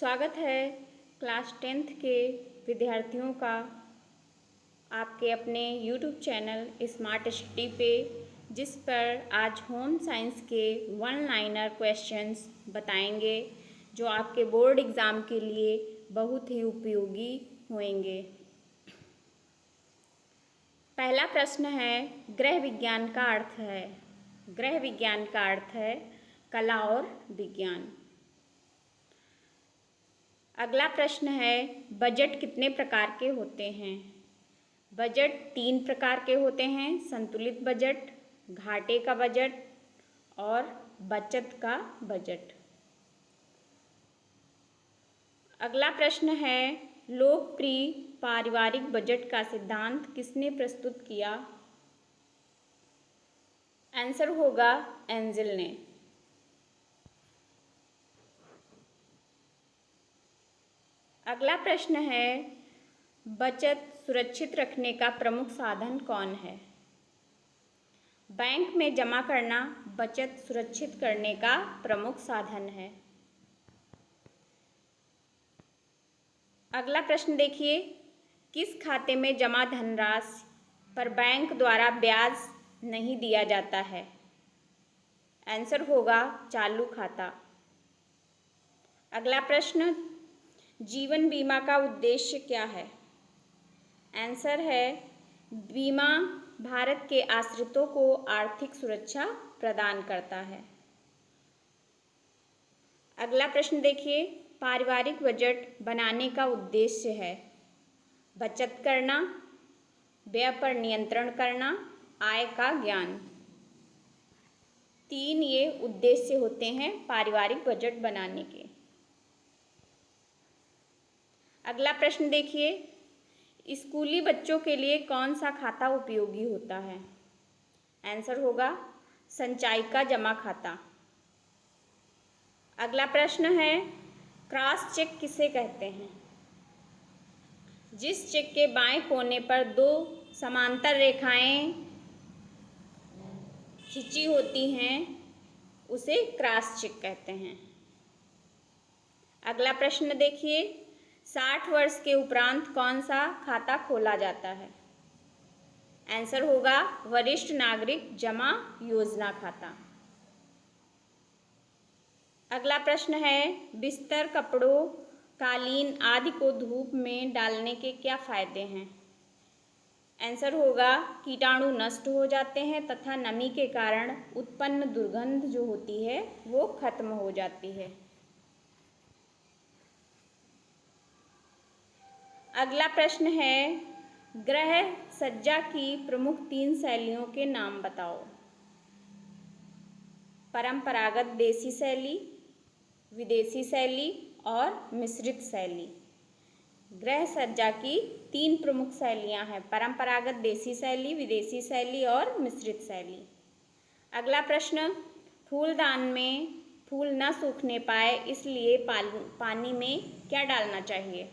स्वागत है class 10th के विद्यार्थियों का आपके अपने YouTube चैनल स्मार्ट स्टडी पे, जिस पर आज होम साइंस के वन लाइनर क्वेश्चंस बताएंगे जो आपके बोर्ड एग्ज़ाम के लिए बहुत ही उपयोगी होंगे। पहला प्रश्न है, गृह विज्ञान का अर्थ है। गृह विज्ञान का अर्थ है कला और विज्ञान। अगला प्रश्न है, बजट कितने प्रकार के होते हैं। बजट 3 प्रकार के होते हैं, संतुलित बजट, घाटे का बजट और बचत का बजट। अगला प्रश्न है, लोकप्रिय पारिवारिक बजट का सिद्धांत किसने प्रस्तुत किया। आंसर होगा एंजल ने। अगला प्रश्न है, बचत सुरक्षित रखने का प्रमुख साधन कौन है। बैंक में जमा करना बचत सुरक्षित करने का प्रमुख साधन है। अगला प्रश्न देखिए, किस खाते में जमा धनराशि पर बैंक द्वारा ब्याज नहीं दिया जाता है। आंसर होगा चालू खाता। अगला प्रश्न, जीवन बीमा का उद्देश्य क्या है। आंसर है, बीमा भारत के आश्रितों को आर्थिक सुरक्षा प्रदान करता है। अगला प्रश्न देखिए, पारिवारिक बजट बनाने का उद्देश्य है बचत करना, व्यय पर नियंत्रण करना, आय का ज्ञान। 3 ये उद्देश्य होते हैं पारिवारिक बजट बनाने के। अगला प्रश्न देखिए, स्कूली बच्चों के लिए कौन सा खाता उपयोगी होता है। आंसर होगा संचयिका जमा खाता। अगला प्रश्न है, क्रॉस चेक किसे कहते हैं। जिस चेक के बाएं कोने पर 2 समांतर रेखाएं खिंची होती हैं उसे क्रॉस चेक कहते हैं। अगला प्रश्न देखिए, 60 वर्ष के उपरांत कौन सा खाता खोला जाता है। आंसर होगा वरिष्ठ नागरिक जमा योजना खाता। अगला प्रश्न है, बिस्तर, कपड़ों, कालीन आदि को धूप में डालने के क्या फायदे हैं। आंसर होगा कीटाणु नष्ट हो जाते हैं तथा नमी के कारण उत्पन्न दुर्गंध जो होती है वो खत्म हो जाती है। अगला प्रश्न है, गृह सज्जा की प्रमुख 3 शैलियों के नाम बताओ। परंपरागत देसी शैली, विदेशी शैली और मिश्रित शैली। गृह सज्जा की 3 प्रमुख शैलियां हैं, परंपरागत देसी शैली, विदेशी शैली और मिश्रित शैली। अगला प्रश्न, फूलदान में फूल न सूखने पाए इसलिए पानी में क्या डालना चाहिए।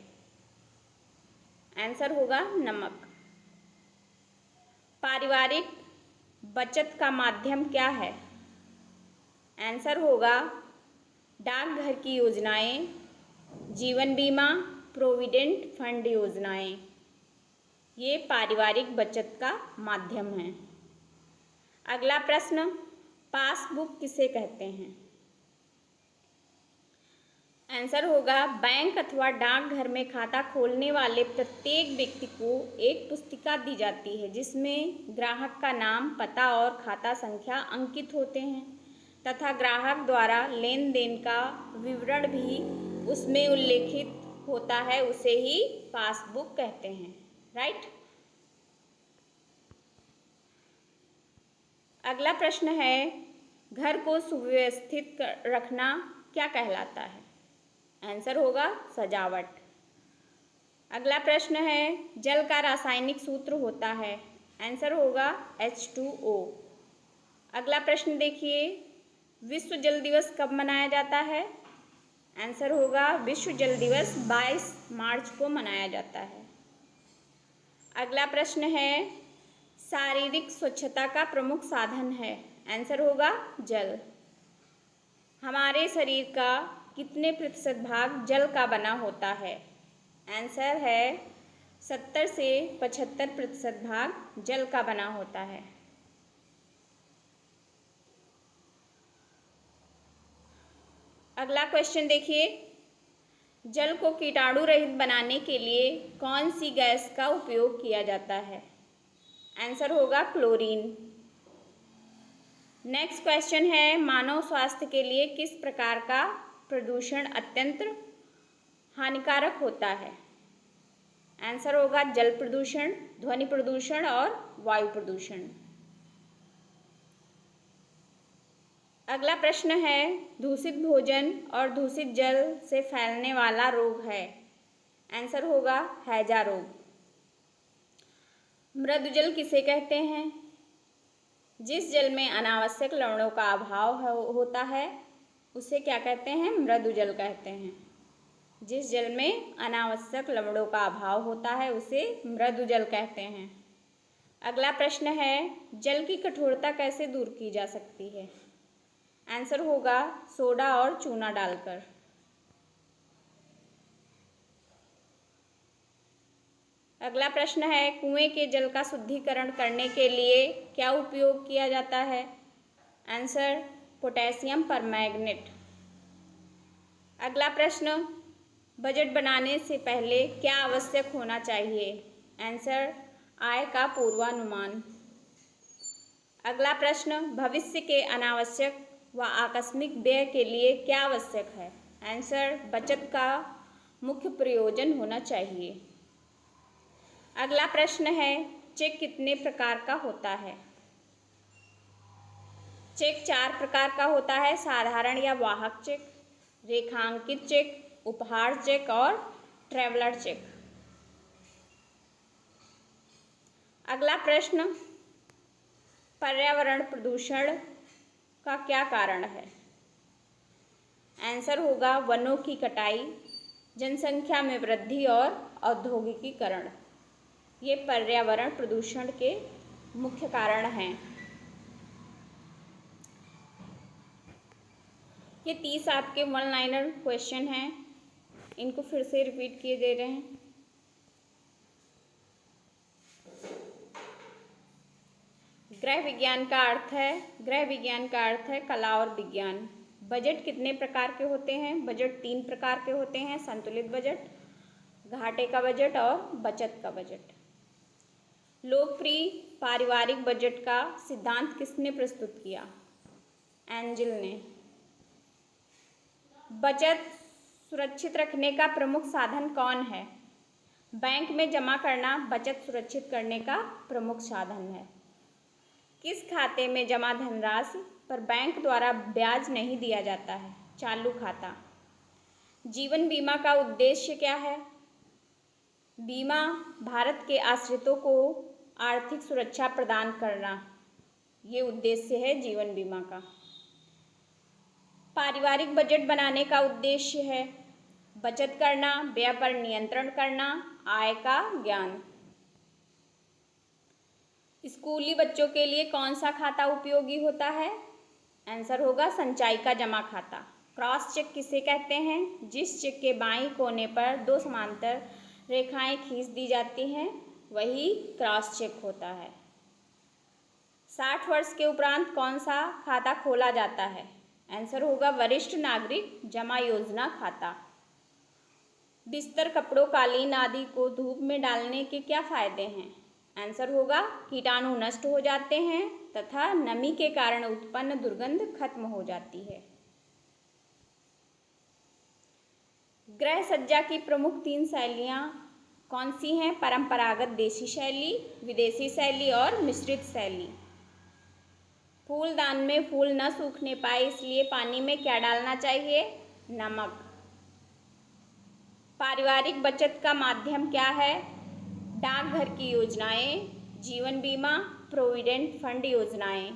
आंसर होगा नमक। पारिवारिक बचत का माध्यम क्या है। आंसर होगा डाकघर की योजनाएं, जीवन बीमा, प्रोविडेंट फंड योजनाएं। ये पारिवारिक बचत का माध्यम है। अगला प्रश्न, पासबुक किसे कहते हैं। आंसर होगा बैंक अथवा डाकघर में खाता खोलने वाले प्रत्येक व्यक्ति को एक पुस्तिका दी जाती है जिसमें ग्राहक का नाम, पता और खाता संख्या अंकित होते हैं तथा ग्राहक द्वारा लेन देन का विवरण भी उसमें उल्लेखित होता है, उसे ही पासबुक कहते हैं। राइट। अगला प्रश्न है, घर को सुव्यवस्थित रखना क्या कहलाता है। आंसर होगा सजावट। अगला प्रश्न है, जल का रासायनिक सूत्र होता है। आंसर होगा H2O। अगला प्रश्न देखिए, विश्व जल दिवस कब मनाया जाता है। आंसर होगा विश्व जल दिवस 22 मार्च को मनाया जाता है। अगला प्रश्न है, शारीरिक स्वच्छता का प्रमुख साधन है। आंसर होगा जल। हमारे शरीर का कितने प्रतिशत भाग जल का बना होता है? आंसर है 70 से 75% भाग जल का बना होता है। अगला क्वेश्चन देखिए, जल को कीटाणु रहित बनाने के लिए कौन सी गैस का उपयोग किया जाता है? आंसर होगा क्लोरीन। नेक्स्ट क्वेश्चन है, मानव स्वास्थ्य के लिए किस प्रकार का प्रदूषण अत्यंत हानिकारक होता है? आंसर होगा जल प्रदूषण, ध्वनि प्रदूषण और वायु प्रदूषण। अगला प्रश्न है, दूषित भोजन और दूषित जल से फैलने वाला रोग है? आंसर होगा हैजा रोग। मृदुजल किसे कहते हैं? जिस जल में अनावश्यक लवणों का अभाव होता है उसे क्या कहते हैं? मृदुजल कहते हैं। जिस जल में अनावश्यक लवणों का अभाव होता है उसे मृदुजल कहते हैं। अगला प्रश्न है, जल की कठोरता कैसे दूर की जा सकती है? आंसर होगा सोडा और चूना डालकर। अगला प्रश्न है, कुएं के जल का शुद्धिकरण करने के लिए क्या उपयोग किया जाता है? Answer potassium permanganate. अगला प्रश्न, बजट बनाने से पहले क्या आवश्यक होना चाहिए? आंसर आय का पूर्वानुमान। अगला प्रश्न, भविष्य के अनावश्यक व आकस्मिक व्यय के लिए क्या आवश्यक है? आंसर बचत का मुख्य प्रयोजन होना चाहिए। अगला प्रश्न है, चेक कितने प्रकार का होता है? चेक 4 प्रकार का होता है, साधारण या वाहक चेक, रेखांकित चेक, उपहार चेक और ट्रैवलर चेक। अगला प्रश्न, पर्यावरण प्रदूषण का क्या कारण है? आंसर होगा वनों की कटाई, जनसंख्या में वृद्धि और औद्योगिकीकरण। ये पर्यावरण प्रदूषण के मुख्य कारण हैं। ये 30 आपके वन लाइनर क्वेश्चन हैं, इनको फिर से रिपीट किए दे रहे हैं। गृह विज्ञान का अर्थ है, गृह विज्ञान का अर्थ है कला और विज्ञान। बजट कितने प्रकार के होते हैं? बजट 3 प्रकार के होते हैं, संतुलित बजट, घाटे का बजट और बचत का बजट। लोकप्रिय पारिवारिक बजट का सिद्धांत किसने प्रस्तुत किया? एंजल ने। बचत सुरक्षित रखने का प्रमुख साधन कौन है? बैंक में जमा करना बचत सुरक्षित करने का प्रमुख साधन है। किस खाते में जमा धनराशि पर बैंक द्वारा ब्याज नहीं दिया जाता है? चालू खाता। जीवन बीमा का उद्देश्य क्या है? बीमा भारत के आश्रितों को आर्थिक सुरक्षा प्रदान करना, ये उद्देश्य है जीवन बीमा का। पारिवारिक बजट बनाने का उद्देश्य है बचत करना, व्यय पर नियंत्रण करना, आय का ज्ञान। स्कूली बच्चों के लिए कौन सा खाता उपयोगी होता है? आंसर होगा संचयी का जमा खाता। क्रॉस चेक किसे कहते हैं? जिस चेक के बाईं कोने पर 2 समांतर रेखाएं खींच दी जाती हैं वही क्रॉस चेक होता है। 60 वर्ष के उपरांत कौन सा खाता खोला जाता है? आंसर होगा वरिष्ठ नागरिक जमा योजना खाता। बिस्तर, कपड़ों, कालीन आदि को धूप में डालने के क्या फायदे हैं? आंसर होगा कीटाणु नष्ट हो जाते हैं तथा नमी के कारण उत्पन्न दुर्गंध खत्म हो जाती है। गृह सज्जा की प्रमुख 3 शैलियाँ कौन सी हैं? परंपरागत देसी शैली, विदेशी शैली और मिश्रित शैली। फूलदान में फूल न सूखने पाए इसलिए पानी में क्या डालना चाहिए? नमक। पारिवारिक बचत का माध्यम क्या है? डाकघर की योजनाएं, जीवन बीमा, प्रोविडेंट फंड योजनाएं।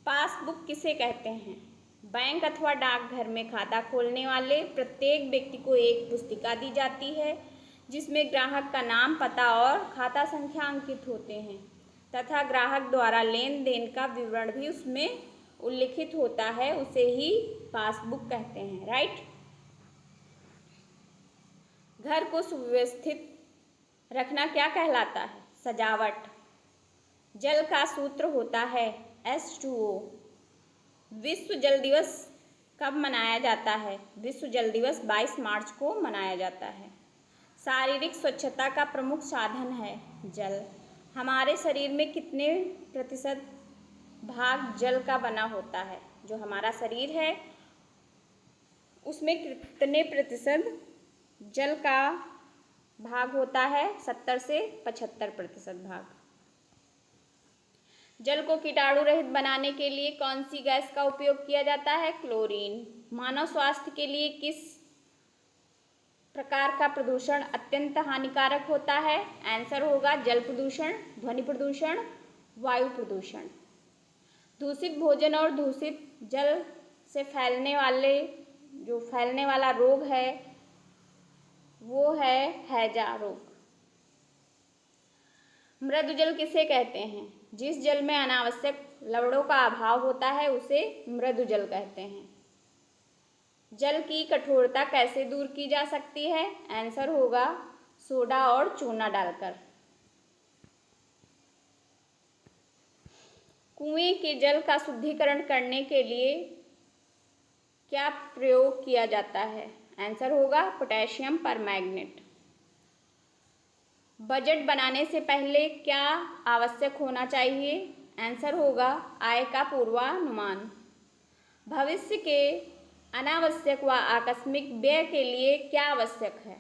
पासबुक किसे कहते हैं? बैंक अथवा डाकघर में खाता खोलने वाले प्रत्येक व्यक्ति को एक पुस्तिका दी जाती है जिसमें ग्राहक का नाम, पता और खाता संख्या अंकित होते हैं तथा ग्राहक द्वारा लेन देन का विवरण भी उसमें उल्लिखित होता है उसे ही पासबुक कहते हैं, राइट। घर को सुव्यवस्थित रखना क्या कहलाता है? सजावट। जल का सूत्र होता है H2O। विश्व जल दिवस कब मनाया जाता है? विश्व जल दिवस 22 मार्च को मनाया जाता है। शारीरिक स्वच्छता का प्रमुख साधन है जल। हमारे शरीर में कितने प्रतिशत भाग जल का बना होता है? जो हमारा शरीर है उसमें कितने प्रतिशत जल का भाग होता है? 70 से 75% भाग। जल को कीटाणु रहित बनाने के लिए कौन सी गैस का उपयोग किया जाता है? क्लोरीन। मानव स्वास्थ्य के लिए किस प्रकार का प्रदूषण अत्यंत हानिकारक होता है? आंसर होगा जल प्रदूषण, ध्वनि प्रदूषण, वायु प्रदूषण। दूषित भोजन और दूषित जल से फैलने वाला रोग है वो है हैजा रोग। मृदु जल किसे कहते हैं? जिस जल में अनावश्यक लवणों का अभाव होता है उसे मृदु जल कहते हैं। जल की कठोरता कैसे दूर की जा सकती है? आंसर होगा सोडा और चूना डालकर। कुएं के जल का शुद्धिकरण करने के लिए क्या प्रयोग किया जाता है? आंसर होगा पोटेशियम परमैंगनेट। बजट बनाने से पहले क्या आवश्यक होना चाहिए? आंसर होगा आय का पूर्वानुमान। भविष्य के अनावश्यक व आकस्मिक व्यय के लिए क्या आवश्यक है?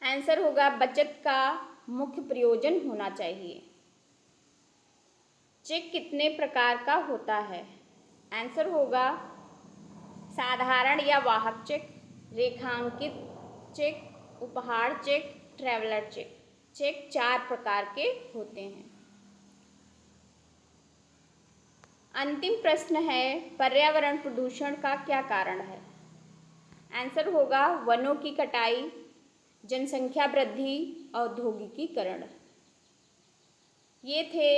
आंसर होगा बचत का मुख्य प्रयोजन होना चाहिए। चेक कितने प्रकार का होता है? आंसर होगा साधारण या वाहक चेक, रेखांकित चेक, उपहार चेक, ट्रैवलर चेक। चेक 4 प्रकार के होते हैं। अंतिम प्रश्न है पर्यावरण प्रदूषण का क्या कारण है? आंसर होगा वनों की कटाई, जनसंख्या वृद्धि, औद्योगिकीकरण। ये थे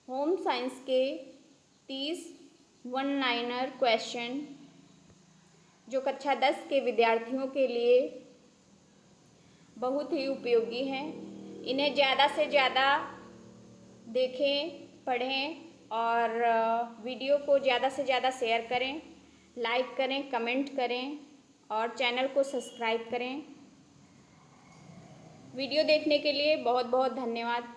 होम साइंस के 30 वन-लाइनर क्वेश्चन जो कक्षा 10 के विद्यार्थियों के लिए बहुत ही उपयोगी हैं। इन्हें ज़्यादा से ज़्यादा देखें, पढ़ें और वीडियो को ज़्यादा से ज़्यादा शेयर करें, लाइक करें, कमेंट करें और चैनल को सब्सक्राइब करें। वीडियो देखने के लिए बहुत बहुत धन्यवाद।